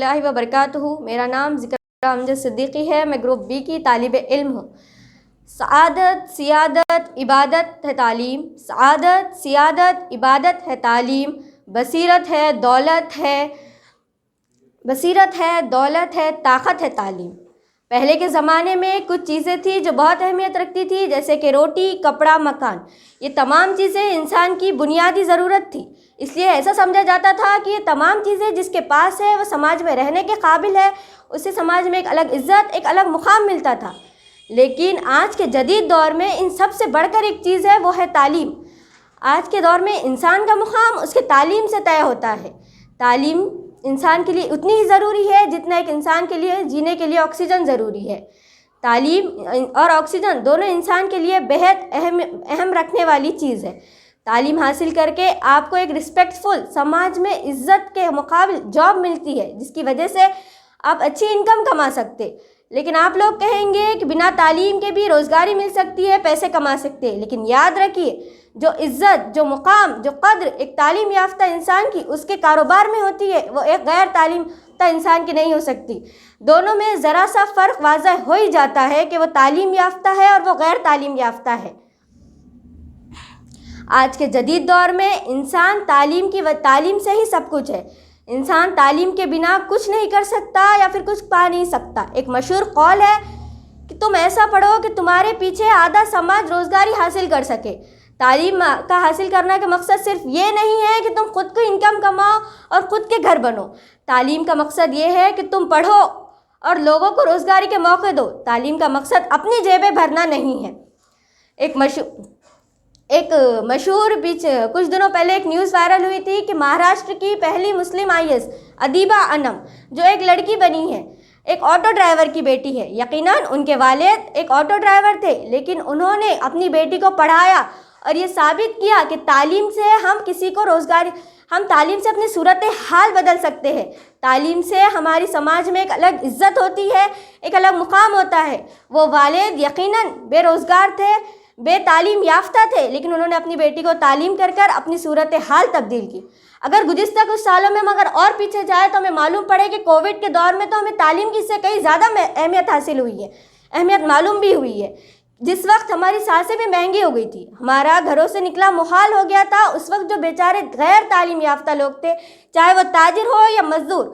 اللہ وبرکاتہ۔ میرا نام ذکر امجد صدیقی ہے، میں گروپ بی کی طالب علم ہوں۔ سعادت، سیادت، عبادت ہے تعلیم۔ سعادت، سیادت، عبادت ہے تعلیم۔ بصیرت ہے، دولت ہے، دولت ہے، طاقت ہے تعلیم۔ پہلے کے زمانے میں کچھ چیزیں تھیں جو بہت اہمیت رکھتی تھی، جیسے کہ روٹی، کپڑا، مکان۔ یہ تمام چیزیں انسان کی بنیادی ضرورت تھی، اس لیے ایسا سمجھا جاتا تھا کہ یہ تمام چیزیں جس کے پاس ہے وہ سماج میں رہنے کے قابل ہے، اسے سماج میں ایک الگ عزت، ایک الگ مقام ملتا تھا۔ لیکن آج کے جدید دور میں ان سب سے بڑھ کر ایک چیز ہے، وہ ہے تعلیم۔ آج کے دور میں انسان کا مقام اس کے تعلیم سے طے ہوتا ہے۔ تعلیم انسان کے لیے اتنی ہی ضروری ہے جتنا ایک انسان کے لیے جینے کے لیے آکسیجن ضروری ہے۔ تعلیم اور آکسیجن دونوں انسان کے لیے بہت اہم رکھنے والی چیز ہے۔ تعلیم حاصل کر کے آپ کو ایک رسپیکٹفل سماج میں عزت کے مقابل جاب ملتی ہے، جس کی وجہ سے آپ اچھی انکم کما سکتے۔ لیکن آپ لوگ کہیں گے کہ بنا تعلیم کے بھی روزگاری مل سکتی ہے، پیسے کما سکتے ہیں، لیکن یاد رکھیے جو عزت، جو مقام، جو قدر ایک تعلیم یافتہ انسان کی اس کے کاروبار میں ہوتی ہے، وہ ایک غیر تعلیم یافتہ انسان کی نہیں ہو سکتی۔ دونوں میں ذرا سا فرق واضح ہو ہی جاتا ہے کہ وہ تعلیم یافتہ ہے اور وہ غیر تعلیم یافتہ ہے۔ آج کے جدید دور میں انسان تعلیم سے ہی سب کچھ ہے۔ انسان تعلیم کے بنا کچھ نہیں کر سکتا یا پھر کچھ پا نہیں سکتا۔ ایک مشہور قول ہے کہ تم ایسا پڑھو کہ تمہارے پیچھے آدھا سماج روزگاری حاصل کر سکے۔ تعلیم کا حاصل کرنے کا مقصد صرف یہ نہیں ہے کہ تم خود کو انکم کماؤ اور خود کے گھر بنو۔ تعلیم کا مقصد یہ ہے کہ تم پڑھو اور لوگوں کو روزگاری کے موقع دو۔ تعلیم کا مقصد اپنی جیبیں بھرنا نہیں ہے۔ کچھ دنوں پہلے ایک نیوز وائرل ہوئی تھی کہ مہاراشٹر کی پہلی مسلم IAS ادیبہ انم، جو ایک لڑکی بنی ہے، ایک آٹو ڈرائیور کی بیٹی ہے۔ یقیناً ان کے والد ایک آٹو ڈرائیور تھے، لیکن انہوں نے اپنی بیٹی کو پڑھایا اور یہ ثابت کیا کہ تعلیم سے ہم تعلیم سے اپنی صورتحال بدل سکتے ہیں۔ تعلیم سے ہماری سماج میں ایک الگ عزت ہوتی ہے، ایک الگ مقام ہوتا ہے۔ وہ والد یقیناً بے روزگار تھے، بے تعلیم یافتہ تھے، لیکن انہوں نے اپنی بیٹی کو تعلیم کر اپنی صورتحال تبدیل کی۔ اگر گزشتہ کچھ سالوں میں ہم اور پیچھے جائیں تو ہمیں معلوم پڑے کہ کووڈ کے دور میں تو ہمیں تعلیم کی سے کئی زیادہ اہمیت حاصل ہوئی ہے، اہمیت معلوم بھی ہوئی ہے۔ جس وقت ہماری سانسیں بھی مہنگی ہو گئی تھی، ہمارا گھروں سے نکلا محال ہو گیا تھا، اس وقت جو بیچارے غیر تعلیم یافتہ لوگ تھے، چاہے وہ تاجر ہو یا مزدور،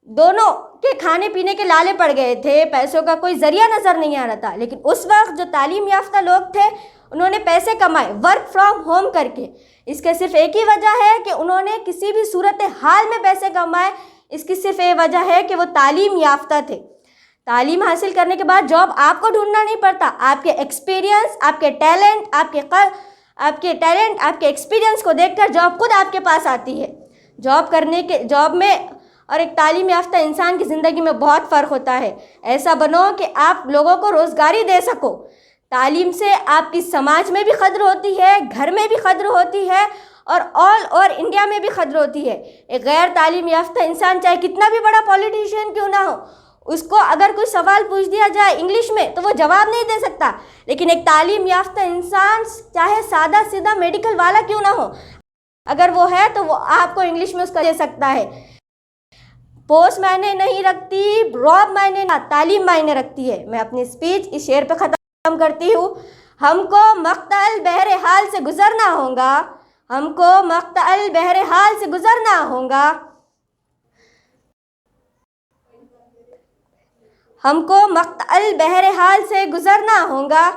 دونوں کے کھانے پینے کے لالے پڑ گئے تھے، پیسوں کا کوئی ذریعہ نظر نہیں آ رہا تھا۔ لیکن اس وقت جو تعلیم یافتہ لوگ تھے، انہوں نے پیسے کمائے ورک فرام ہوم کر کے۔ اس کے صرف ایک ہی وجہ ہے کہ انہوں نے کسی بھی صورتحال میں پیسے کمائے، اس کی صرف ایک وجہ ہے کہ وہ تعلیم یافتہ تھے۔ تعلیم حاصل کرنے کے بعد جاب آپ کو ڈھونڈنا نہیں پڑتا، آپ کے ایکسپیرینس، آپ کے ٹیلنٹ، آپ کے ایکسپیرینس کو دیکھ کر جاب خود آپ کے پاس آتی ہے۔ جاب میں اور ایک تعلیم یافتہ انسان کی زندگی میں بہت فرق ہوتا ہے۔ ایسا بنو کہ آپ لوگوں کو روزگاری دے سکو۔ تعلیم سے آپ کی سماج میں بھی قدر ہوتی ہے، گھر میں بھی قدر ہوتی ہے اور آل اوور انڈیا میں بھی قدر ہوتی ہے۔ ایک غیر تعلیم یافتہ انسان چاہے کتنا بھی بڑا پولیٹیشین کیوں نہ ہو، اس کو اگر کوئی سوال پوچھ دیا جائے انگلش میں تو وہ جواب نہیں دے سکتا، لیکن ایک تعلیم یافتہ انسان چاہے سادہ سیدھا میڈیکل والا کیوں نہ ہو، اگر وہ ہے تو وہ آپ کو انگلش میں اس کا دے سکتا ہے۔ پوسٹ معنی نہیں رکھتی، راب معنی نہ، تعلیم معنی رکھتی ہے۔ میں اپنی اسپیچ اس شعر پہ ختم کرتی ہوں۔ ہم کو مقطع البحر سے گزرنا ہوگا، ہم کو مقطع البحر سے گزرنا ہوگا، ہم کو مقطع البحر سے گزرنا ہوگا۔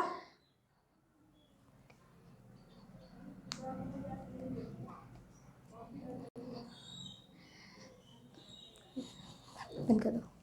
بند کرو۔